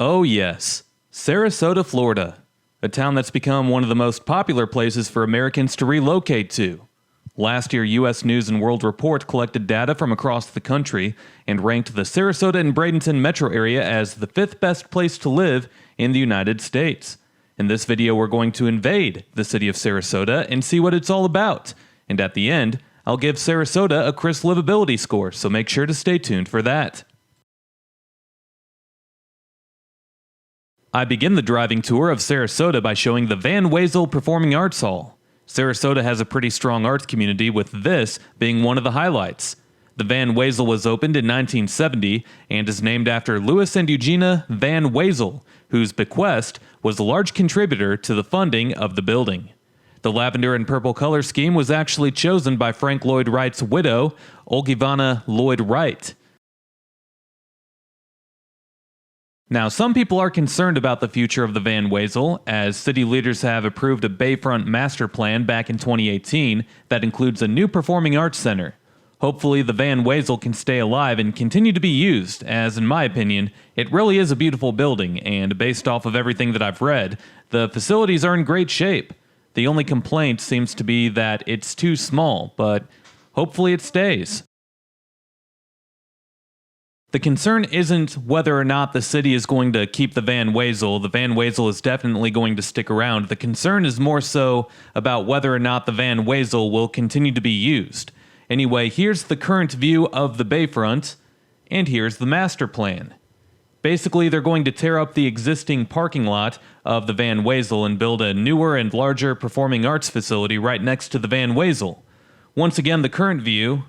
Oh yes, Sarasota, Florida, a town that's become one of the most popular places for Americans to relocate to. Last year, U.S. News & World Report collected data from across the country and ranked the Sarasota and Bradenton metro area as the 5th best place to live in the United States. In this video, we're going to invade the city of Sarasota and see what it's all about. And at the end, I'll give Sarasota a crisp livability score, so make sure to stay tuned for that. I begin the driving tour of Sarasota by showing the Van Wezel Performing Arts Hall. Sarasota has a pretty strong arts community, with this being one of the highlights. The Van Wezel was opened in 1970 and is named after Louis and Eugenia Van Wezel, whose bequest was a large contributor to the funding of the building. The lavender and purple color scheme was actually chosen by Frank Lloyd Wright's widow, Olgivanna Lloyd Wright. Now, some people are concerned about the future of the Van Wezel, as city leaders have approved a Bayfront master plan back in 2018 that includes a new performing arts center. Hopefully, the Van Wezel can stay alive and continue to be used, as in my opinion, it really is a beautiful building, and based off of everything that I've read, the facilities are in great shape. The only complaint seems to be that it's too small, but hopefully it stays. The concern isn't whether or not the city is going to keep the Van Wezel. The Van Wezel is definitely going to stick around. The concern is more so about whether or not the Van Wezel will continue to be used. Anyway, here's the current view of the Bayfront, and here's the master plan. Basically, they're going to tear up the existing parking lot of the Van Wezel and build a newer and larger performing arts facility right next to the Van Wezel. Once again, the current view,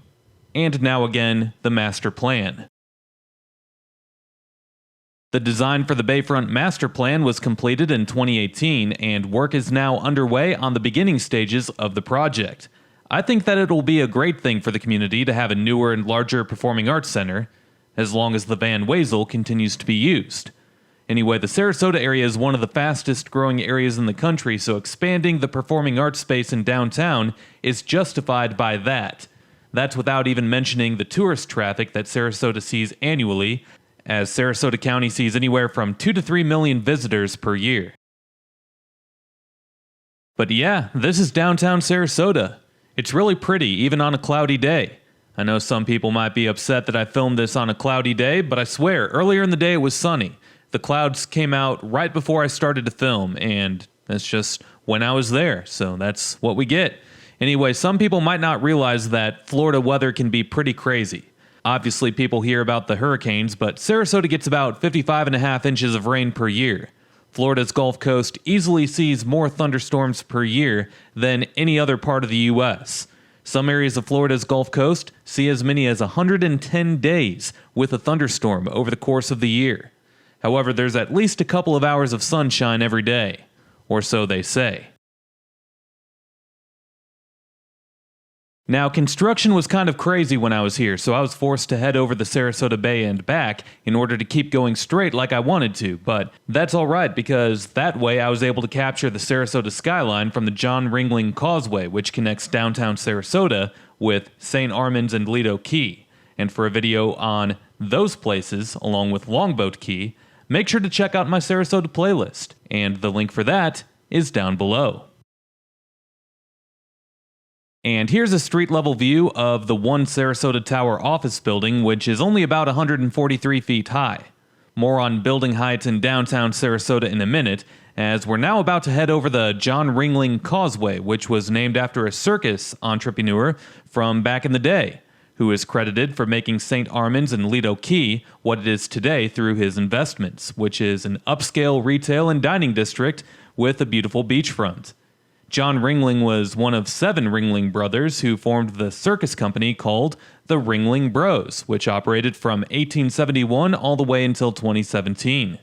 and now again, the master plan. The design for the Bayfront Master Plan was completed in 2018, and work is now underway on the beginning stages of the project. I think that it will be a great thing for the community to have a newer and larger performing arts center, as long as the Van Wezel continues to be used. Anyway, the Sarasota area is one of the fastest growing areas in the country, so expanding the performing arts space in downtown is justified by that. That's without even mentioning the tourist traffic that Sarasota sees annually, as Sarasota County sees anywhere from 2 to 3 million visitors per year. But yeah, this is downtown Sarasota. It's really pretty, even on a cloudy day. I know some people might be upset that I filmed this on a cloudy day, but I swear, earlier in the day it was sunny. The clouds came out right before I started to film, and that's just when I was there, so that's what we get. Anyway, some people might not realize that Florida weather can be pretty crazy. Obviously, people hear about the hurricanes, but Sarasota gets about 55.5 inches of rain per year. Florida's Gulf Coast easily sees more thunderstorms per year than any other part of the U.S. Some areas of Florida's Gulf Coast see as many as 110 days with a thunderstorm over the course of the year. However, there's at least a couple of hours of sunshine every day, or so they say. Now, construction was kind of crazy when I was here, so I was forced to head over the Sarasota Bay and back in order to keep going straight like I wanted to, but that's alright because that way I was able to capture the Sarasota skyline from the John Ringling Causeway, which connects downtown Sarasota with St. Armands and Lido Key. And for a video on those places, along with Longboat Key, make sure to check out my Sarasota playlist, and the link for that is down below. And here's a street-level view of the One Sarasota Tower office building, which is only about 143 feet high. More on building heights in downtown Sarasota in a minute, as we're now about to head over the John Ringling Causeway, which was named after a circus entrepreneur from back in the day, who is credited for making St. Armands and Lido Key what it is today through his investments, which is an upscale retail and dining district with a beautiful beachfront. John Ringling was one of 7 Ringling brothers who formed the circus company called the Ringling Bros, which operated from 1871 all the way until 2017.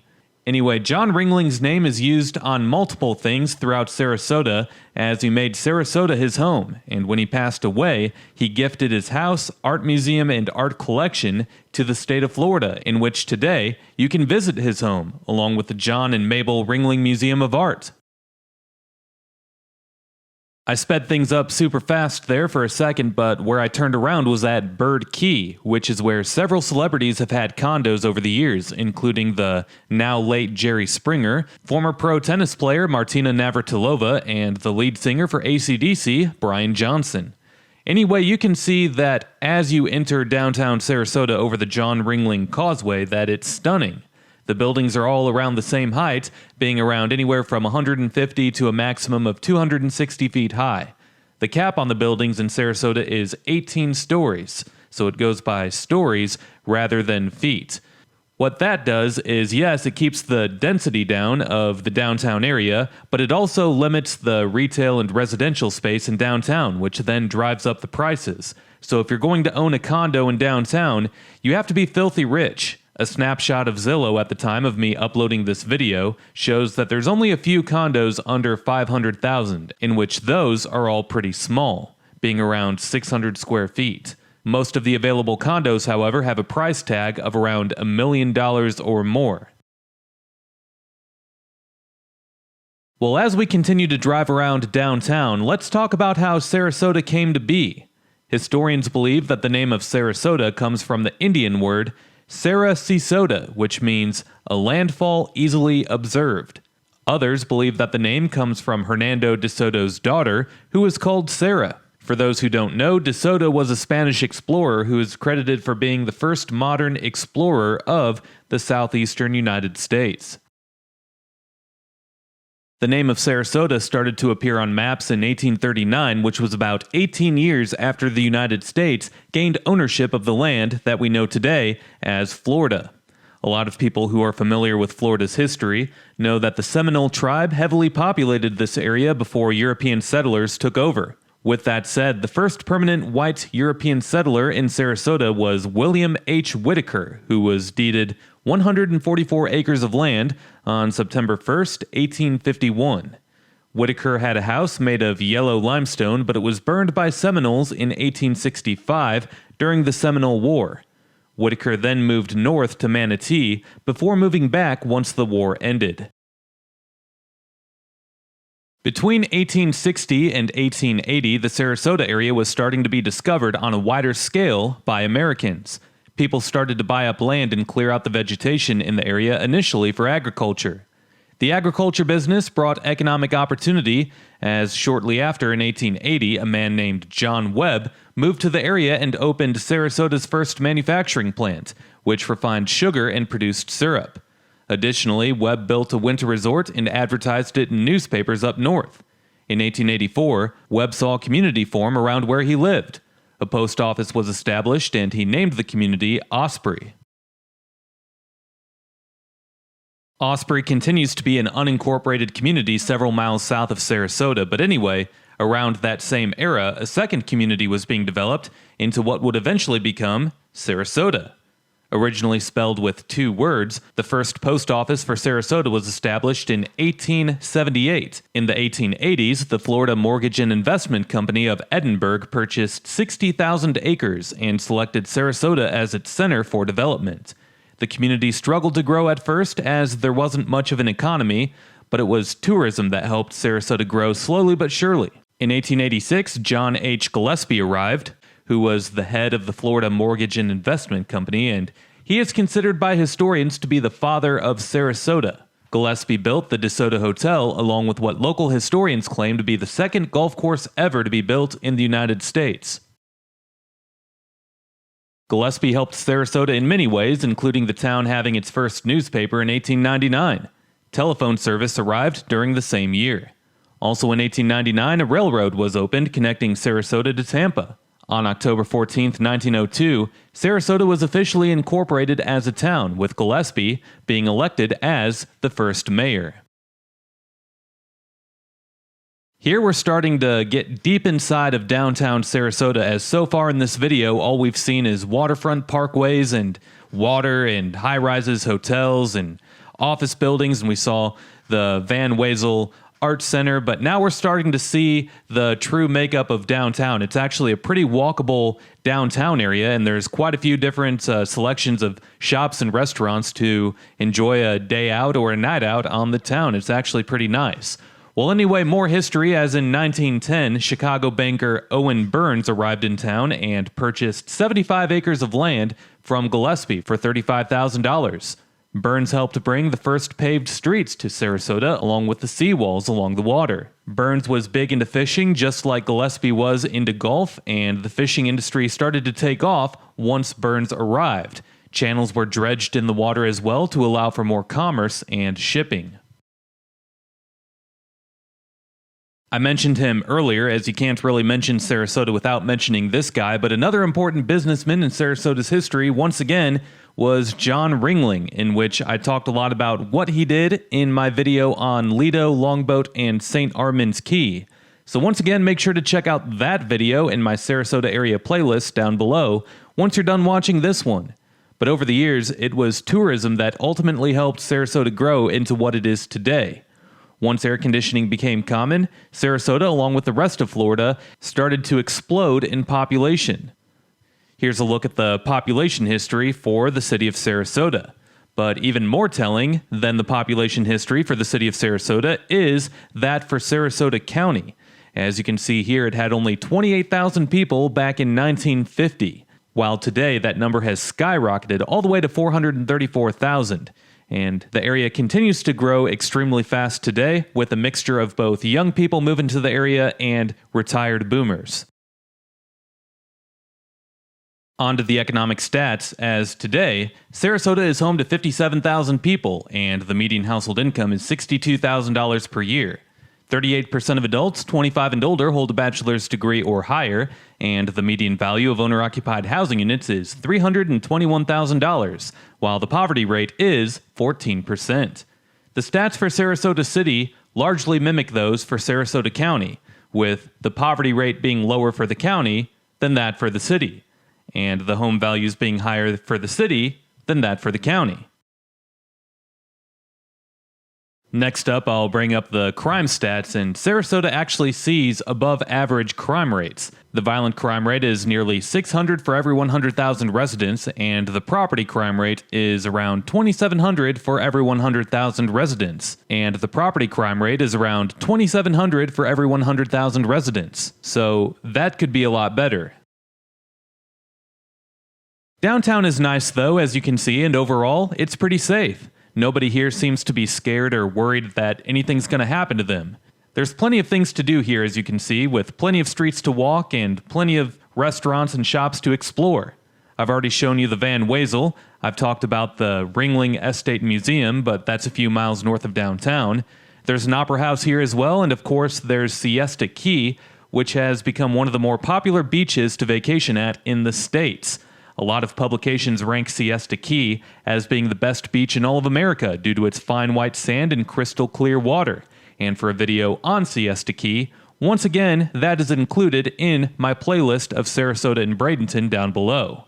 Anyway, John Ringling's name is used on multiple things throughout Sarasota, as he made Sarasota his home, and when he passed away, he gifted his house, art museum, and art collection to the state of Florida, in which today you can visit his home, along with the John and Mabel Ringling Museum of Art. I sped things up super fast there for a second, but where I turned around was at Bird Key, which is where several celebrities have had condos over the years, including the now late Jerry Springer, former pro tennis player Martina Navratilova, and the lead singer for AC/DC, Brian Johnson. Anyway, you can see that as you enter downtown Sarasota over the John Ringling Causeway that it's stunning. The buildings are all around the same height, being around anywhere from 150 to a maximum of 260 feet high. The cap on the buildings in Sarasota is 18 stories, so it goes by stories rather than feet. What that does is, yes, it keeps the density down of the downtown area, but it also limits the retail and residential space in downtown, which then drives up the prices. So if you're going to own a condo in downtown, you have to be filthy rich. A snapshot of Zillow at the time of me uploading this video shows that there's only a few condos under 500,000, in which those are all pretty small, being around 600 square feet. Most of the available condos, however, have a price tag of around $1 million or more. Well, as we continue to drive around downtown, let's talk about how Sarasota came to be. Historians believe that the name of Sarasota comes from the Indian word Sarasota, which means a landfall easily observed. Others believe that the name comes from Hernando de Soto's daughter, who was called Sarah. For those who don't know, de Soto was a Spanish explorer who is credited for being the first modern explorer of the southeastern United States. The name of Sarasota started to appear on maps in 1839, which was about 18 years after the United States gained ownership of the land that we know today as Florida. A lot of people who are familiar with Florida's history know that the Seminole tribe heavily populated this area before European settlers took over. With that said, the first permanent white European settler in Sarasota was William H. Whitaker, who was deeded 144 acres of land on September 1st, 1851. Whitaker had a house made of yellow limestone, but it was burned by Seminoles in 1865 during the Seminole War. Whitaker then moved north to Manatee before moving back once the war ended. Between 1860 and 1880, the Sarasota area was starting to be discovered on a wider scale by Americans. People started to buy up land and clear out the vegetation in the area initially for agriculture. The agriculture business brought economic opportunity, as shortly after in 1880, a man named John Webb moved to the area and opened Sarasota's first manufacturing plant, which refined sugar and produced syrup. Additionally, Webb built a winter resort and advertised it in newspapers up north. In 1884, Webb saw a community form around where he lived. A post office was established and he named the community Osprey. Osprey continues to be an unincorporated community several miles south of Sarasota, but anyway, around that same era, a second community was being developed into what would eventually become Sarasota. Originally spelled with two words, the first post office for Sarasota was established in 1878. In the 1880s, the Florida Mortgage and Investment Company of Edinburgh purchased 60,000 acres and selected Sarasota as its center for development. The community struggled to grow at first as there wasn't much of an economy, but it was tourism that helped Sarasota grow slowly but surely. In 1886, John H. Gillespie arrived, who was the head of the Florida Mortgage and Investment Company, and he is considered by historians to be the father of Sarasota. Gillespie built the DeSoto Hotel along with what local historians claim to be the second golf course ever to be built in the United States. Gillespie helped Sarasota in many ways, including the town having its first newspaper in 1899. Telephone service arrived during the same year. Also in 1899, a railroad was opened connecting Sarasota to Tampa. On October 14, 1902, Sarasota was officially incorporated as a town, with Gillespie being elected as the first mayor. Here we're starting to get deep inside of downtown Sarasota, as so far in this video all we've seen is waterfront parkways and water and high-rises, hotels and office buildings, and we saw the Van Wezel Art Center, but now we're starting to see the true makeup of downtown. It's actually a pretty walkable downtown area, and there's quite a few different selections of shops and restaurants to enjoy a day out or a night out on the town. It's actually pretty nice. Well, anyway, more history, as in 1910, Chicago banker Owen Burns arrived in town and purchased 75 acres of land from Gillespie for $35,000. Burns helped bring the first paved streets to Sarasota, along with the seawalls along the water. Burns was big into fishing, just like Gillespie was into golf, and the fishing industry started to take off once Burns arrived. Channels were dredged in the water as well to allow for more commerce and shipping. I mentioned him earlier, as you can't really mention Sarasota without mentioning this guy, but another important businessman in Sarasota's history, once again, was John Ringling, in which I talked a lot about what he did in my video on Lido, Longboat, and St. Armand's Key. So once again, make sure to check out that video in my Sarasota area playlist down below once you're done watching this one. But over the years, it was tourism that ultimately helped Sarasota grow into what it is today. Once air conditioning became common, Sarasota, along with the rest of Florida, started to explode in population. Here's a look at the population history for the city of Sarasota. But even more telling than the population history for the city of Sarasota is that for Sarasota County. As you can see here, it had only 28,000 people back in 1950, while today that number has skyrocketed all the way to 434,000. And the area continues to grow extremely fast today, with a mixture of both young people moving to the area and retired boomers. On to the economic stats, as today, Sarasota is home to 57,000 people, and the median household income is $62,000 per year. 38% of adults 25 and older hold a bachelor's degree or higher, and the median value of owner-occupied housing units is $321,000, while the poverty rate is 14%. The stats for Sarasota City largely mimic those for Sarasota County, with the poverty rate being lower for the county than that for the city, and the home values being higher for the city than that for the county. Next up, I'll bring up the crime stats, and Sarasota actually sees above average crime rates. The violent crime rate is nearly 600 for every 100,000 residents, and the property crime rate is around 2,700 for every 100,000 residents. And the property crime rate is around 2,700 for every 100,000 residents. So that could be a lot better. Downtown is nice though, as you can see, and overall, it's pretty safe. Nobody here seems to be scared or worried that anything's going to happen to them. There's plenty of things to do here, as you can see, with plenty of streets to walk and plenty of restaurants and shops to explore. I've already shown you the Van Wezel. I've talked about the Ringling Estate Museum, but that's a few miles north of downtown. There's an opera house here as well, and of course there's Siesta Key, which has become one of the more popular beaches to vacation at in the States. A lot of publications rank Siesta Key as being the best beach in all of America due to its fine white sand and crystal clear water. And for a video on Siesta Key, once again, that is included in my playlist of Sarasota and Bradenton down below.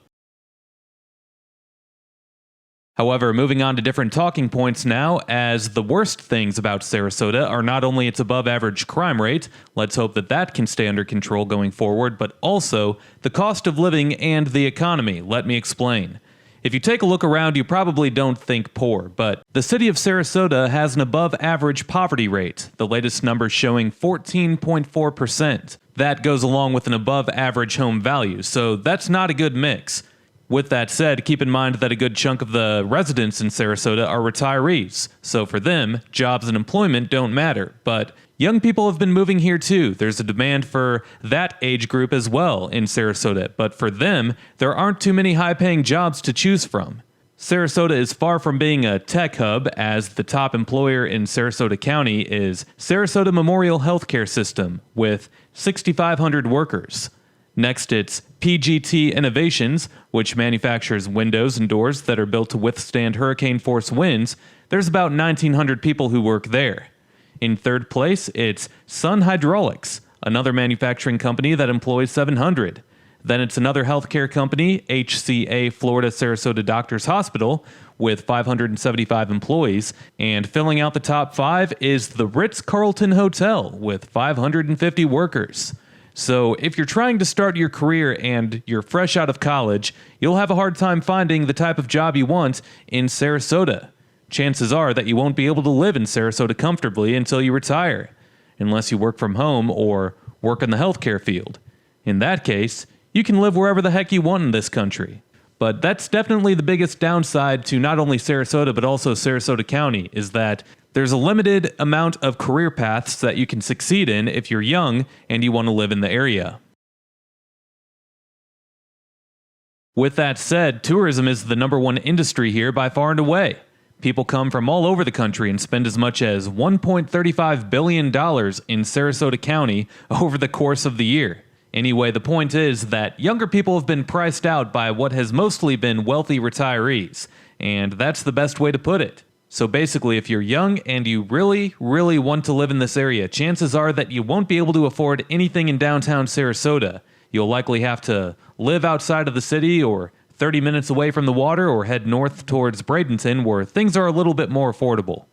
However, moving on to different talking points now, as the worst things about Sarasota are not only its above-average crime rate, let's hope that that can stay under control going forward, but also the cost of living and the economy. Let me explain. If you take a look around, you probably don't think poor, but the city of Sarasota has an above-average poverty rate, the latest number showing 14.4%. That goes along with an above-average home value, so that's not a good mix. With that said, keep in mind that a good chunk of the residents in Sarasota are retirees, so for them, jobs and employment don't matter, but young people have been moving here too. There's a demand for that age group as well in Sarasota, but for them, there aren't too many high-paying jobs to choose from. Sarasota is far from being a tech hub, as the top employer in Sarasota County is Sarasota Memorial Healthcare System, with 6,500 workers. Next, it's PGT Innovations, which manufactures windows and doors that are built to withstand hurricane-force winds. There's about 1,900 people who work there. In third place, it's Sun Hydraulics, another manufacturing company that employs 700. Then it's another healthcare company, HCA Florida Sarasota Doctors Hospital, with 575 employees. And filling out the top 5 is the Ritz-Carlton Hotel, with 550 workers. So if you're trying to start your career and you're fresh out of college, you'll have a hard time finding the type of job you want in Sarasota. Chances are that you won't be able to live in Sarasota comfortably until you retire. unless you work from home or work in the healthcare field. In that case, you can live wherever the heck you want in this country. But that's definitely the biggest downside to not only Sarasota but also Sarasota County, is that there's a limited amount of career paths that you can succeed in if you're young and you want to live in the area. With that said, tourism is the #1 industry here by far and away. People come from all over the country and spend as much as $1.35 billion in Sarasota County over the course of the year. Anyway, the point is that younger people have been priced out by what has mostly been wealthy retirees, and that's the best way to put it. So basically, if you're young and you really, really want to live in this area, chances are that you won't be able to afford anything in downtown Sarasota. You'll likely have to live outside of the city or 30 minutes away from the water, or head north towards Bradenton, where things are a little bit more affordable.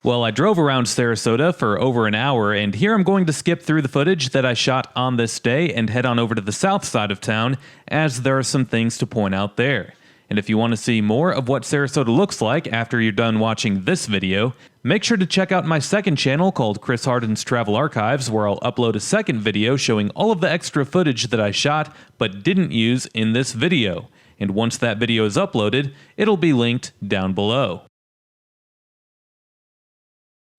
Well, I drove around Sarasota for over an hour, and here I'm going to skip through the footage that I shot on this day and head on over to the south side of town, as there are some things to point out there. And if you want to see more of what Sarasota looks like after you're done watching this video, make sure to check out my second channel called Chris Harden's Travel Archives, where I'll upload a second video showing all of the extra footage that I shot but didn't use in this video. And once that video is uploaded, it'll be linked down below.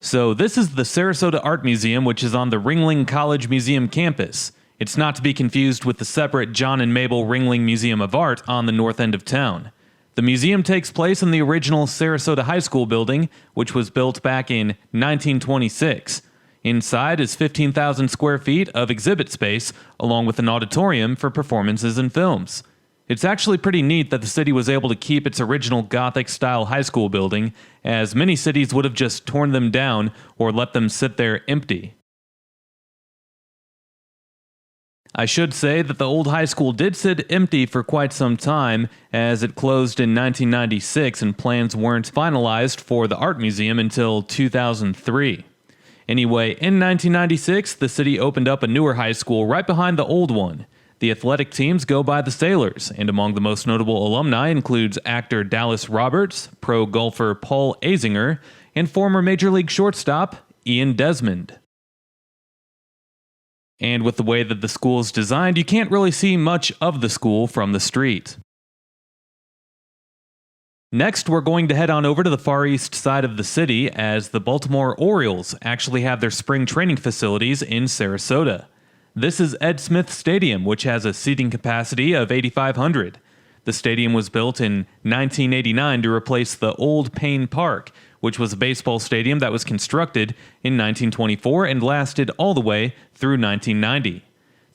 So this is the Sarasota Art Museum, which is on the Ringling College Museum campus. It's not to be confused with the separate John and Mabel Ringling Museum of Art on the north end of town. The museum takes place in the original Sarasota High School building, which was built back in 1926. Inside is 15,000 square feet of exhibit space, along with an auditorium for performances and films. It's actually pretty neat that the city was able to keep its original Gothic-style high school building, as many cities would have just torn them down or let them sit there empty. I should say that the old high school did sit empty for quite some time, as it closed in 1996 and plans weren't finalized for the art museum until 2003. Anyway, in 1996, the city opened up a newer high school right behind the old one. The athletic teams go by the Sailors, and among the most notable alumni includes actor Dallas Roberts, pro golfer Paul Azinger, and former Major League shortstop Ian Desmond. And with the way that the school is designed, you can't really see much of the school from the street. Next, we're going to head on over to the far east side of the city, as the Baltimore Orioles actually have their spring training facilities in Sarasota. This is Ed Smith Stadium, which has a seating capacity of 8,500. The stadium was built in 1989 to replace the old Payne Park, which was a baseball stadium that was constructed in 1924 and lasted all the way through 1990.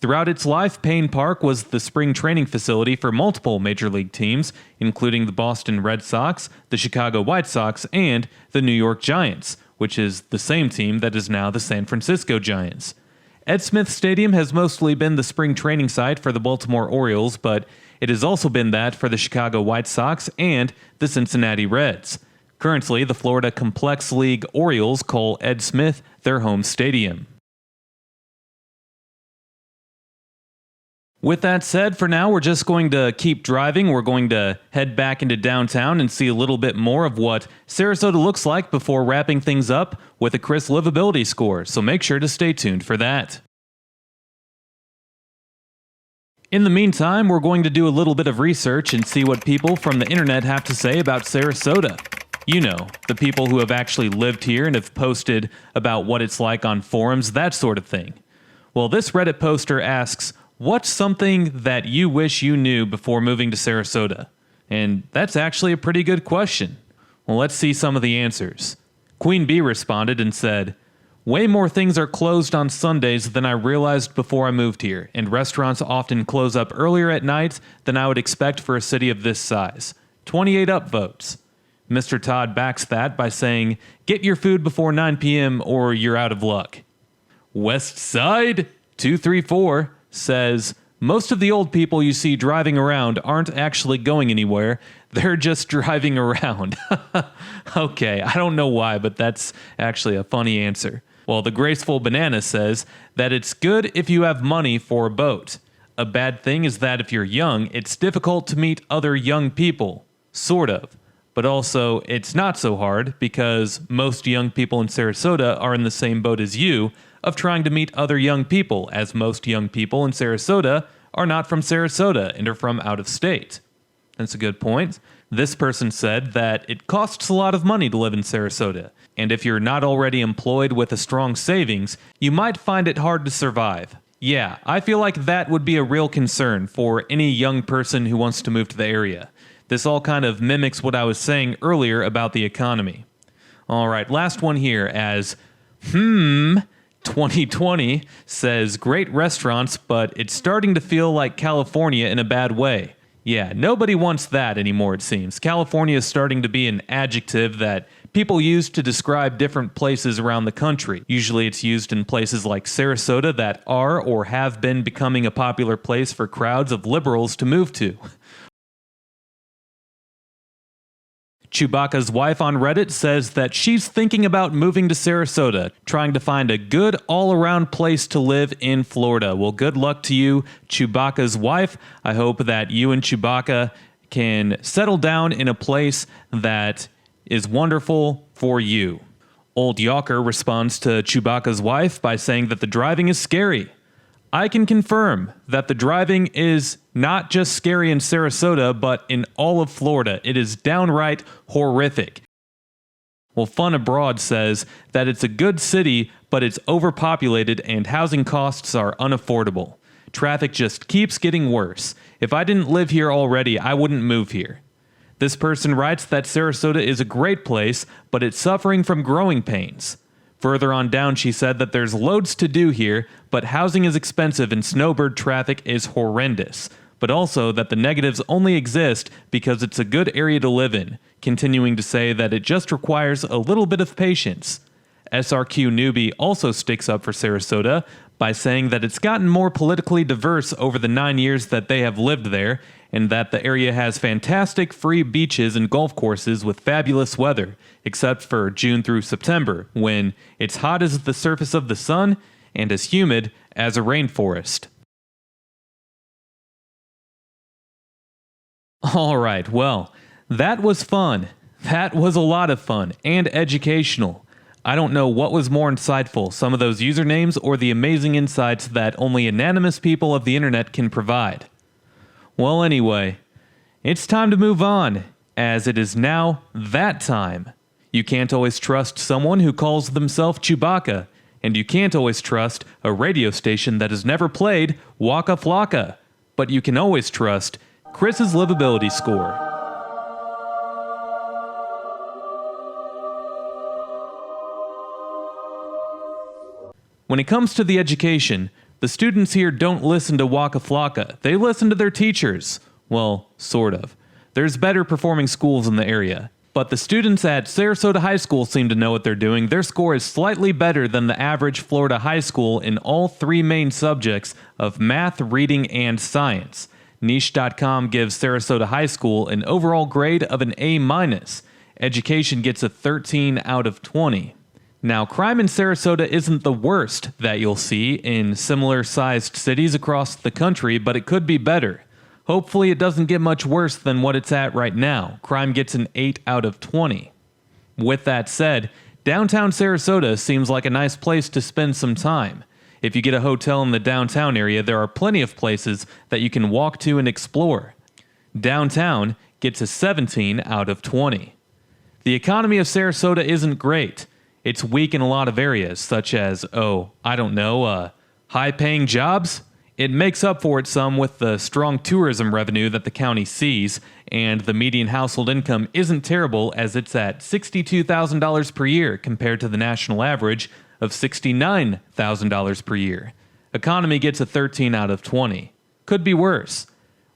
Throughout its life, Payne Park was the spring training facility for multiple major league teams, including the Boston Red Sox, the Chicago White Sox, and the New York Giants, which is the same team that is now the San Francisco Giants. Ed Smith Stadium has mostly been the spring training site for the Baltimore Orioles, but it has also been that for the Chicago White Sox and the Cincinnati Reds. Currently, the Florida Complex League Orioles call Ed Smith their home stadium. With that said, for now, we're just going to keep driving. We're going to head back into downtown and see a little bit more of what Sarasota looks like before wrapping things up with a Chris livability score, so make sure to stay tuned for that. In the meantime, we're going to do a little bit of research and see what people from the internet have to say about Sarasota. You know, the people who have actually lived here and have posted about what it's like on forums, that sort of thing. Well, this Reddit poster asks, what's something that you wish you knew before moving to Sarasota? And that's actually a pretty good question. Well, let's see some of the answers. Queen Bee responded and said, way more things are closed on Sundays than I realized before I moved here, and restaurants often close up earlier at night than I would expect for a city of this size. 28 upvotes. Mr. Todd backs that by saying, get your food before 9 p.m. or you're out of luck. West Side 234 says, most of the old people you see driving around aren't actually going anywhere, they're just driving around. Okay, I don't know why, but that's actually a funny answer. Well, the Graceful Banana says that it's good if you have money for a boat. A bad thing is that if you're young, it's difficult to meet other young people. Sort of. But also, it's not so hard because most young people in Sarasota are in the same boat as you of trying to meet other young people, as most young people in Sarasota are not from Sarasota and are from out of state. That's a good point. This person said that it costs a lot of money to live in Sarasota, and if you're not already employed with a strong savings, you might find it hard to survive. Yeah, I feel like that would be a real concern for any young person who wants to move to the area. This all kind of mimics what I was saying earlier about the economy. Alright, last one here as 2020 says great restaurants, but it's starting to feel like California in a bad way. Yeah, nobody wants that anymore, it seems. California is starting to be an adjective that people use to describe different places around the country. Usually it's used in places like Sarasota that are or have been becoming a popular place for crowds of liberals to move to. Chewbacca's wife on Reddit says that she's thinking about moving to Sarasota, trying to find a good all-around place to live in Florida. Well, good luck to you, Chewbacca's wife. I hope that you and Chewbacca can settle down in a place that is wonderful for you. Old Yawker responds to Chewbacca's wife by saying that the driving is scary. I can confirm that the driving is not just scary in Sarasota, but in all of Florida. It is downright horrific. Well, Fun Abroad says that it's a good city, but it's overpopulated and housing costs are unaffordable. Traffic just keeps getting worse. If I didn't live here already, I wouldn't move here. This person writes that Sarasota is a great place, but it's suffering from growing pains. Further on down, she said that there's loads to do here, but housing is expensive and snowbird traffic is horrendous. But also that the negatives only exist because it's a good area to live in, continuing to say that it just requires a little bit of patience. SRQ Newbie also sticks up for Sarasota by saying that it's gotten more politically diverse over the 9 years that they have lived there, and that the area has fantastic free beaches and golf courses with fabulous weather, except for June through September, when it's hot as the surface of the sun and as humid as a rainforest. Alright, well, that was fun. That was a lot of fun, and educational. I don't know what was more insightful, some of those usernames or the amazing insights that only anonymous people of the internet can provide. Well, anyway, it's time to move on, as it is now that time. You can't always trust someone who calls themselves Chewbacca, and you can't always trust a radio station that has never played Waka Flocka, but you can always trust Chris's livability score. When it comes to the education, the students here don't listen to Waka Flocka, they listen to their teachers. Well, sort of. There's better performing schools in the area. But the students at Sarasota High School seem to know what they're doing. Their score is slightly better than the average Florida high school in all three main subjects of math, reading, and science. Niche.com gives Sarasota High School an overall grade of an A-. Education gets a 13 out of 20. Now, crime in Sarasota isn't the worst that you'll see in similar-sized cities across the country, but it could be better. Hopefully it doesn't get much worse than what it's at right now. Crime gets an 8 out of 20. With that said, downtown Sarasota seems like a nice place to spend some time. If you get a hotel in the downtown area, there are plenty of places that you can walk to and explore. Downtown gets a 17 out of 20. The economy of Sarasota isn't great. It's weak in a lot of areas, such as, high-paying jobs. It makes up for it some with the strong tourism revenue that the county sees, and the median household income isn't terrible as it's at $62,000 per year compared to the national average of $69,000 per year. Economy gets a 13 out of 20. Could be worse.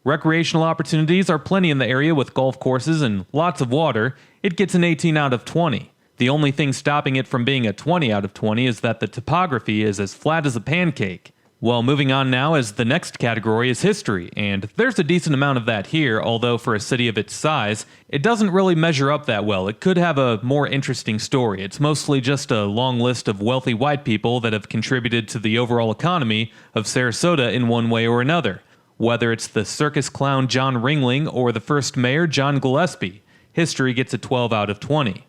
Recreational opportunities are plenty in the area with golf courses and lots of water. It gets an 18 out of 20. The only thing stopping it from being a 20 out of 20 is that the topography is as flat as a pancake. Well, moving on now, as the next category is history, and there's a decent amount of that here, although for a city of its size, it doesn't really measure up that well. It could have a more interesting story. It's mostly just a long list of wealthy white people that have contributed to the overall economy of Sarasota in one way or another. Whether it's the circus clown John Ringling or the first mayor John Gillespie, history gets a 12 out of 20.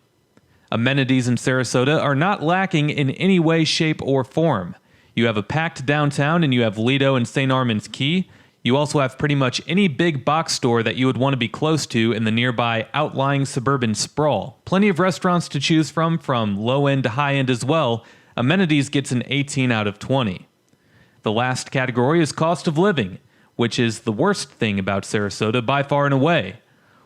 Amenities in Sarasota are not lacking in any way, shape, or form. You have a packed downtown and you have Lido and St. Armand's Key. You also have pretty much any big box store that you would want to be close to in the nearby outlying suburban sprawl. Plenty of restaurants to choose from low end to high end as well. Amenities gets an 18 out of 20. The last category is cost of living, which is the worst thing about Sarasota by far and away.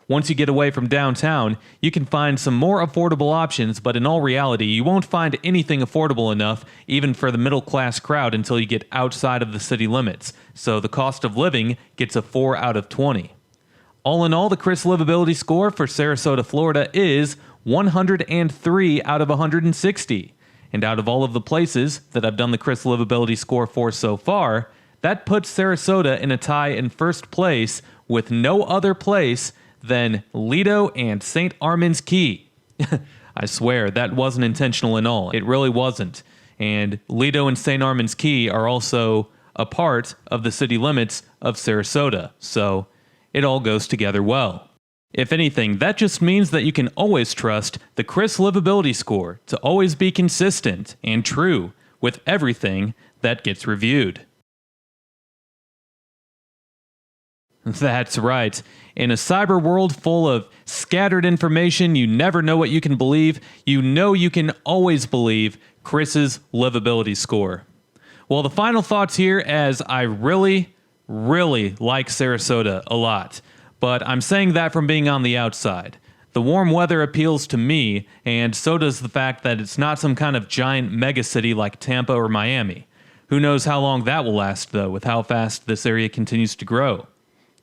Once you get away from downtown, you can find some more affordable options, but in all reality, you won't find anything affordable enough even for the middle-class crowd until you get outside of the city limits, so the cost of living gets a 4 out of 20. All in all, the Chris Livability score for Sarasota, Florida is 103 out of 160. And out of all of the places that I've done the Chris Livability score for so far, that puts Sarasota in a tie in first place with no other place than Lido and St. Armand's Key. I swear, that wasn't intentional at all. It really wasn't. And Lido and St. Armand's Key are also a part of the city limits of Sarasota, so it all goes together well. If anything, that just means that you can always trust the Chris Livability score to always be consistent and true with everything that gets reviewed. That's right. In a cyber world full of scattered information, you never know what you can believe. You know you can always believe Chris's livability score. Well, the final thoughts here, as I really like Sarasota a lot. But I'm saying that from being on the outside. The warm weather appeals to me, and so does the fact that it's not some kind of giant megacity like Tampa or Miami. Who knows how long that will last, though, with how fast this area continues to grow.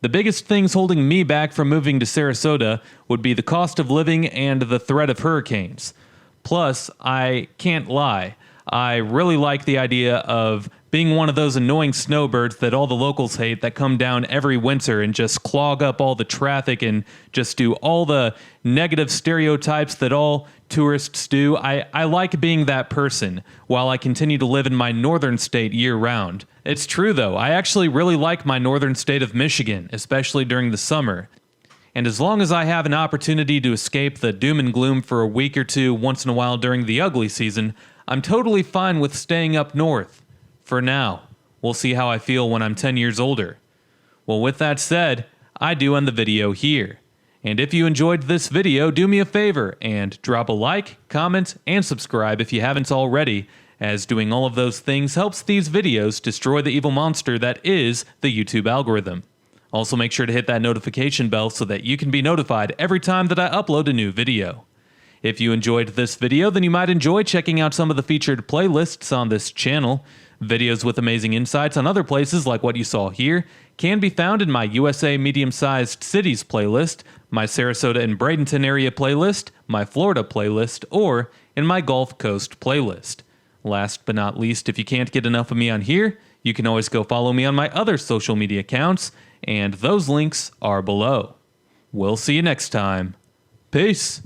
The biggest things holding me back from moving to Sarasota would be the cost of living and the threat of hurricanes. Plus, I can't lie, I really like the idea of being one of those annoying snowbirds that all the locals hate that come down every winter and just clog up all the traffic and just do all the negative stereotypes that all tourists do. I like being that person while I continue to live in my northern state year-round. It's true, though. I actually really like my northern state of Michigan, especially during the summer. And as long as I have an opportunity to escape the doom and gloom for a week or two once in a while during the ugly season, I'm totally fine with staying up north. For now. We'll see how I feel when I'm 10 years older. Well, with that said, I do end the video here. And if you enjoyed this video, do me a favor and drop a like, comment, and subscribe if you haven't already, as doing all of those things helps these videos destroy the evil monster that is the YouTube algorithm. Also, make sure to hit that notification bell so that you can be notified every time that I upload a new video. If you enjoyed this video, then you might enjoy checking out some of the featured playlists on this channel. Videos with amazing insights on other places like what you saw here can be found in my USA Medium-Sized Cities playlist, my Sarasota and Bradenton area playlist, my Florida playlist, or in my Gulf Coast playlist. Last but not least, if you can't get enough of me on here, you can always go follow me on my other social media accounts, and those links are below. We'll see you next time. Peace.